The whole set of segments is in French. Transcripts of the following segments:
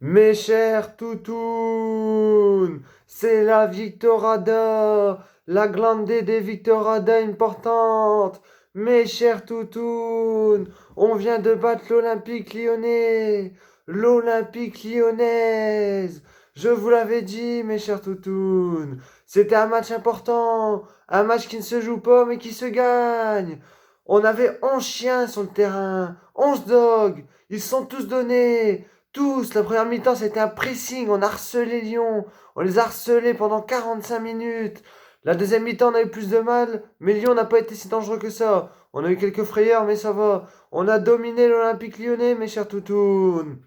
Mes chers toutounes, c'est la Victorada, la glande des Victorada importante. Mes chers toutounes, on vient de battre l'Olympique lyonnais, l'Olympique lyonnaise. Je vous l'avais dit, mes chers toutounes, c'était un match important, un match qui ne se joue pas mais qui se gagne. On avait 11 chiens sur le terrain, 11 dogs, ils se sont tous donnés. Tous, la première mi-temps, c'était un pressing. On a harcelé Lyon. On les a harcelés pendant 45 minutes. La deuxième mi-temps, on a eu plus de mal, mais Lyon n'a pas été si dangereux que ça. On a eu quelques frayeurs, mais ça va. On a dominé l'Olympique lyonnais, mes chers toutounes.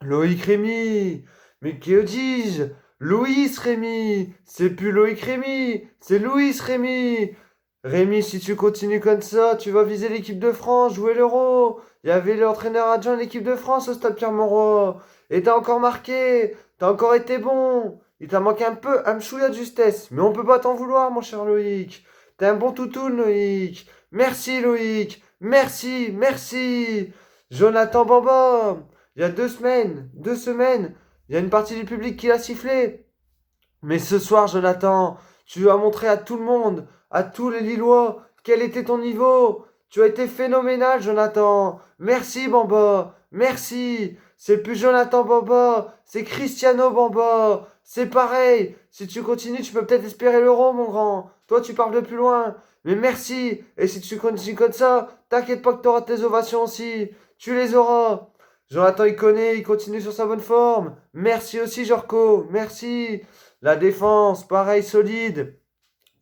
Loïc Rémy. Mais que dis-je? Louis Rémy. C'est plus Loïc Rémy, c'est Louis Rémy. Rémi, si tu continues comme ça, tu vas viser l'équipe de France, jouer l'Euro. Il y avait l'entraîneur adjoint de l'équipe de France au stade Pierre-Mauroy. Et t'as encore marqué, t'as encore été bon. Il t'a manqué un peu, un chouïa de justesse. Mais on peut pas t'en vouloir, mon cher Loïc. T'es un bon toutoune, Loïc. Merci, Loïc. Merci, merci. Jonathan Bamba. Il y a 2 semaines, il y a une partie du public qui l'a sifflé. Mais ce soir, Jonathan, tu as montré à tout le monde, à tous les Lillois, quel était ton niveau. Tu as été phénoménal, Jonathan. Merci, Bamba. Merci. C'est plus Jonathan Bamba, c'est Cristiano Bamba. C'est pareil. Si tu continues, tu peux peut-être espérer l'Euro, mon grand. Toi, tu parles de plus loin. Mais merci. Et si tu continues comme ça, t'inquiète pas que tu auras tes ovations aussi. Tu les auras. Jonathan, il connaît, il continue sur sa bonne forme. Merci aussi, Jorko. Merci. La défense, pareil, solide.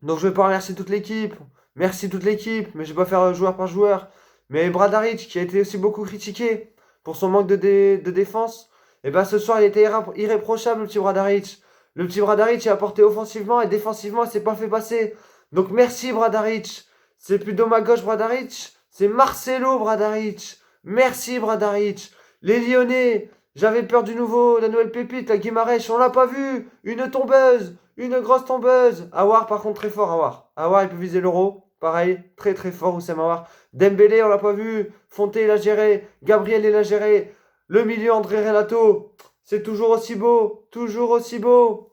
Donc je vais pas remercier toute l'équipe. Merci toute l'équipe, mais je vais pas faire joueur par joueur. Mais Bradaric, qui a été aussi beaucoup critiqué pour son manque de défense, et ben ce soir il était irréprochable, le petit Bradaric. Le petit Bradaric il a apporté offensivement et défensivement, il s'est pas fait passer. Donc merci Bradaric. C'est plus Doma gauche Bradaric, c'est Marcelo Bradaric. Merci Bradaric. Les Lyonnais, j'avais peur du nouveau, de la nouvelle pépite, la Guimarães, on l'a pas vu. Une tombeuse, une grosse tombeuse. Awar, par contre, très fort, Awar. Awar, il peut viser l'Euro. Pareil, très très fort, Oussem Awar. Dembélé, on l'a pas vu. Fonté, il a géré. Gabriel, il a géré. Le milieu, André Renato. C'est toujours aussi beau. Toujours aussi beau.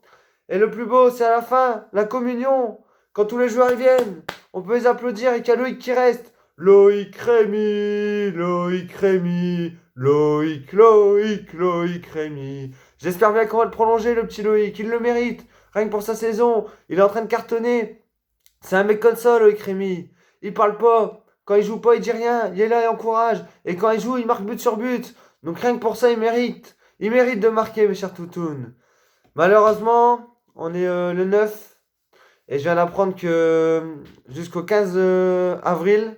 Et le plus beau, c'est à la fin, la communion. Quand tous les joueurs y viennent, on peut les applaudir et qu'il y a Loïc qui reste. Loïc Rémy, Loïc Rémy, Loïc, Loïc, Loïc Rémy. J'espère bien qu'on va le prolonger, le petit Loïc. Il le mérite. Rien que pour sa saison. Il est en train de cartonner. C'est un mec comme ça, Loïc Rémy. Il parle pas. Quand il joue pas, il dit rien. Il est là, il encourage. Et quand il joue, il marque but sur but. Donc rien que pour ça, il mérite. Il mérite de marquer, mes chers toutounes. Malheureusement, on est le 9. Et je viens d'apprendre que jusqu'au 15 avril,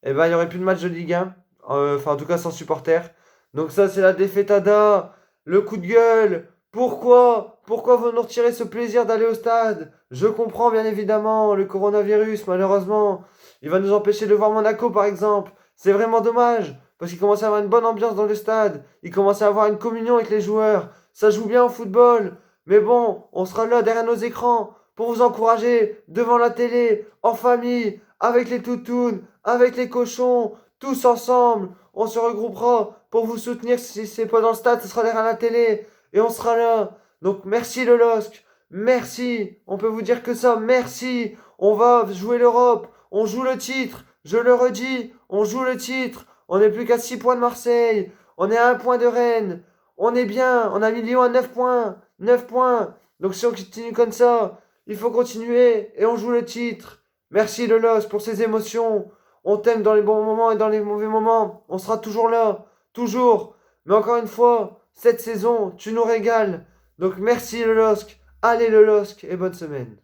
eh ben, il n'y aurait plus de match de Ligue 1. Enfin, en tout cas, sans supporters. Donc ça, c'est la défaitada. Le coup de gueule. Pourquoi vous nous retirez ce plaisir d'aller au stade? Je comprends, bien évidemment, le coronavirus, malheureusement. Il va nous empêcher de voir Monaco, par exemple. C'est vraiment dommage. Parce qu'il commence à avoir une bonne ambiance dans le stade. Il commence à avoir une communion avec les joueurs. Ça joue bien au football. Mais bon, on sera là derrière nos écrans pour vous encourager devant la télé, en famille, avec les toutounes, avec les cochons, tous ensemble. On se regroupera pour vous soutenir. Si c'est pas dans le stade, ce sera derrière la télé. Et on sera là. Donc merci le LOSC. Merci. On peut vous dire que ça. Merci. On va jouer l'Europe. On joue le titre. Je le redis. On joue le titre. On n'est plus qu'à 6 points de Marseille. On est à 1 point de Rennes. On est bien. On a mis Lyon à 9 points. 9 points. Donc si on continue comme ça, il faut continuer. Et on joue le titre. Merci le LOSC pour ces émotions. On t'aime dans les bons moments et dans les mauvais moments. On sera toujours là. Toujours. Mais encore une fois, cette saison, tu nous régales. Donc merci le LOSC. Allez le LOSC et bonne semaine.